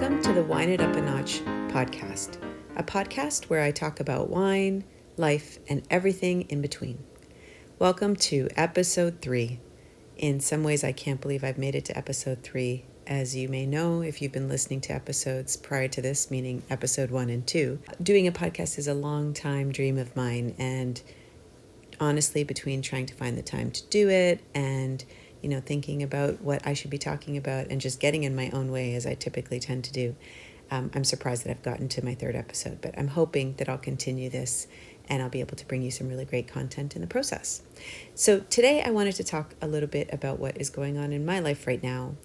Welcome to the Wineitupanotch podcast, a podcast where I talk about wine, life, and everything in between. Welcome to episode 3. In some ways, I can't believe I've made it to episode 3. As you may know, if you've been listening to episodes prior to this, meaning episode 1 and 2, doing a podcast is a long time dream of mine. And honestly, between trying to find the time to do it and thinking about what I should be talking about and just getting in my own way as I typically tend to do, I'm surprised that I've gotten to my 3rd episode, but I'm hoping that I'll continue this and I'll be able to bring you some really great content in the process. So today I wanted to talk a little bit about what is going on in my life right now.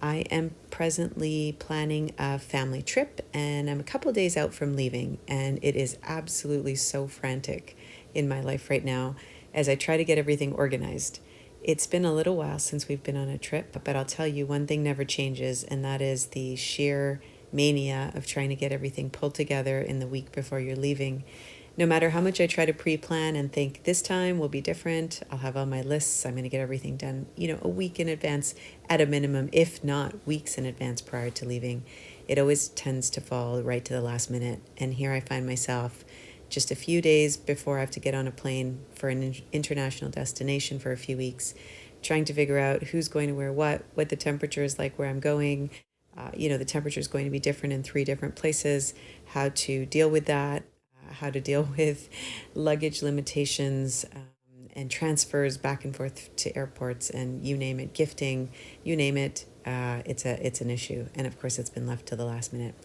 I am presently planning a family trip and I'm a couple of days out from leaving, and it is absolutely so frantic in my life right now as I try to get everything organized. It's been a little while since we've been on a trip, but I'll tell you one thing never changes, and that is the sheer mania of trying to get everything pulled together in the week before you're leaving. No matter how much I try to pre-plan and think this time will be different, I'll have all my lists, I'm going to get everything done, a week in advance at a minimum, if not weeks in advance prior to leaving. It always tends to fall right to the last minute, and here I find myself just a few days before I have to get on a plane for an international destination for a few weeks, trying to figure out who's going to wear what the temperature is like where I'm going. The temperature is going to be different in 3 different places, how to deal with that, how to deal with luggage limitations and transfers back and forth to airports, and you name it, gifting, you name it, it's an issue. And of course, it's been left to the last minute.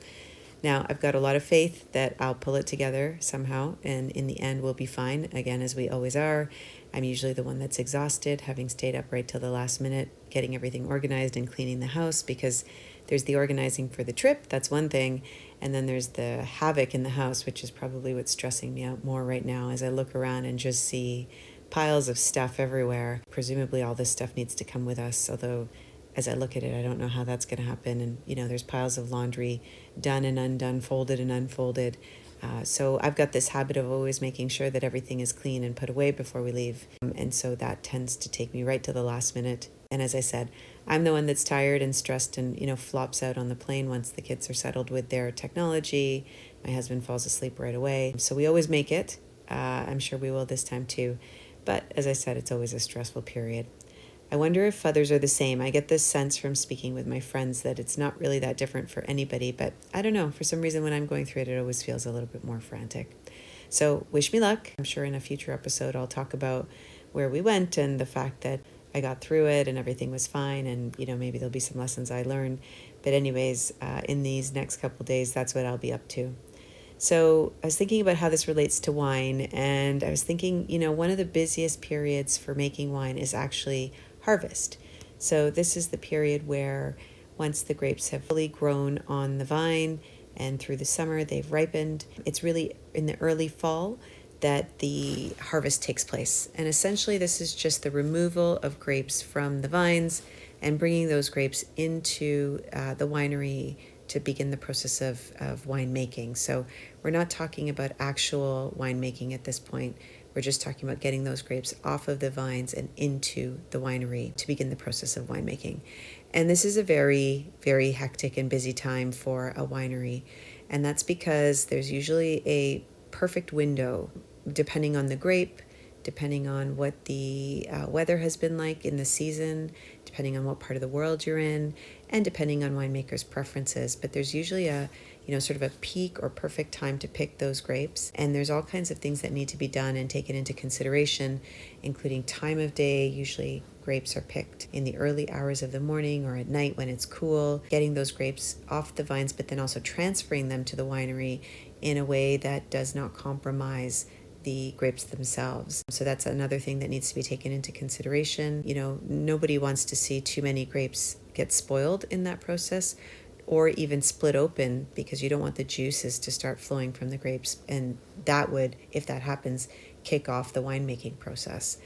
Now, I've got a lot of faith that I'll pull it together somehow, and in the end, we'll be fine, again, as we always are. I'm usually the one that's exhausted, having stayed up right till the last minute, getting everything organized and cleaning the house, because there's the organizing for the trip, that's one thing, and then there's the havoc in the house, which is probably what's stressing me out more right now as I look around and just see piles of stuff everywhere. Presumably all this stuff needs to come with us, although as I look at it, I don't know how that's going to happen. And, there's piles of laundry done and undone, folded and unfolded. So I've got this habit of always making sure that everything is clean and put away before we leave. And so that tends to take me right to the last minute. And as I said, I'm the one that's tired and stressed and, flops out on the plane once the kids are settled with their technology. My husband falls asleep right away. So we always make it. I'm sure we will this time too. But as I said, it's always a stressful period. I wonder if others are the same. I get this sense from speaking with my friends that it's not really that different for anybody, but I don't know. For some reason, when I'm going through it, it always feels a little bit more frantic. So wish me luck. I'm sure in a future episode, I'll talk about where we went and the fact that I got through it and everything was fine. And, maybe there'll be some lessons I learned. But anyways, in these next couple of days, that's what I'll be up to. So I was thinking about how this relates to wine, and I was thinking, one of the busiest periods for making wine is actually harvest. So this is the period where once the grapes have fully grown on the vine and through the summer they've ripened, it's really in the early fall that the harvest takes place. And essentially this is just the removal of grapes from the vines and bringing those grapes into the winery to begin the process of winemaking. So we're not talking about actual winemaking at this point. We're just talking about getting those grapes off of the vines and into the winery to begin the process of winemaking. And this is a very, very hectic and busy time for a winery. And that's because there's usually a perfect window, depending on the grape, depending on what the weather has been like in the season, depending on what part of the world you're in, and depending on winemakers' preferences. But there's usually a sort of a peak or perfect time to pick those grapes. And there's all kinds of things that need to be done and taken into consideration, including time of day. Usually grapes are picked in the early hours of the morning or at night when it's cool, getting those grapes off the vines, but then also transferring them to the winery in a way that does not compromise the grapes themselves. So that's another thing that needs to be taken into consideration. Nobody wants to see too many grapes get spoiled in that process, or even split open, because you don't want the juices to start flowing from the grapes. And that would, if that happens, kick off the winemaking process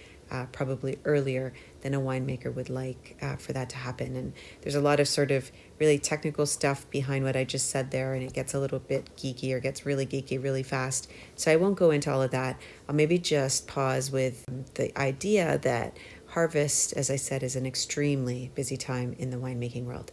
probably earlier than a winemaker would like for that to happen. And there's a lot of sort of really technical stuff behind what I just said there, and it gets a little bit geeky or gets really geeky really fast. So I won't go into all of that. I'll maybe just pause with the idea that harvest, as I said, is an extremely busy time in the winemaking world.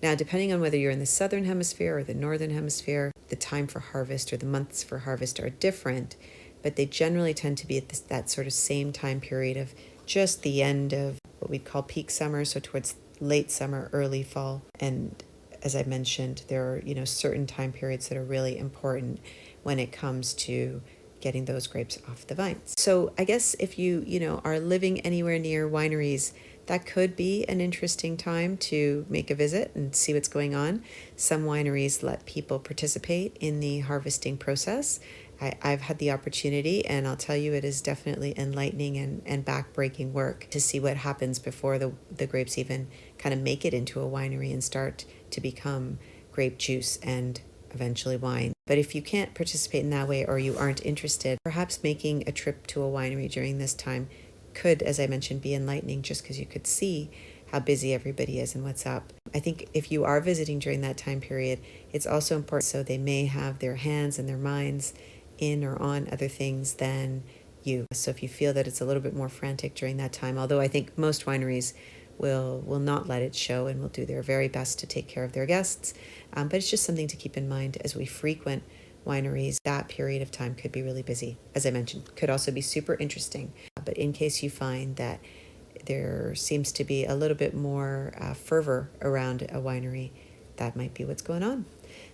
Now, depending on whether you're in the southern hemisphere or the northern hemisphere, the time for harvest or the months for harvest are different, but they generally tend to be at that sort of same time period of just the end of what we'd call peak summer, so towards late summer, early fall. And as I mentioned, there are, certain time periods that are really important when it comes to getting those grapes off the vines. So I guess if you are living anywhere near wineries, that could be an interesting time to make a visit and see what's going on. Some wineries let people participate in the harvesting process. I've had the opportunity, and I'll tell you, it is definitely enlightening and back-breaking work to see what happens before the grapes even kind of make it into a winery and start to become grape juice and eventually wine. But if you can't participate in that way, or you aren't interested, perhaps making a trip to a winery during this time could, as I mentioned, be enlightening, just because you could see how busy everybody is and what's up. I think if you are visiting during that time period, it's also important, so they may have their hands and their minds in or on other things than you. So if you feel that it's a little bit more frantic during that time, although I think most wineries will not let it show and will do their very best to take care of their guests. But it's just something to keep in mind as we frequent wineries. That period of time could be really busy. As I mentioned, could also be super interesting. But in case you find that there seems to be a little bit more fervor around a winery, that might be what's going on.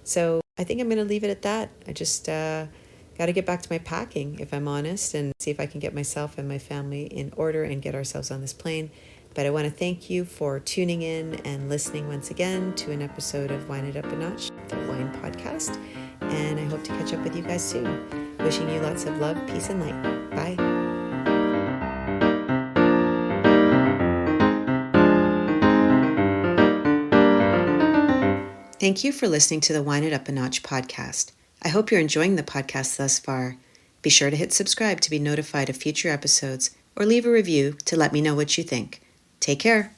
So I think I'm going to leave it at that. I just got to get back to my packing, if I'm honest, and see if I can get myself and my family in order and get ourselves on this plane. But I want to thank you for tuning in and listening once again to an episode of Wineitupanotch, the wine podcast. And I hope to catch up with you guys soon. Wishing you lots of love, peace, and light. Bye. Thank you for listening to the Wineitupanotch podcast. I hope you're enjoying the podcast thus far. Be sure to hit subscribe to be notified of future episodes, or leave a review to let me know what you think. Take care.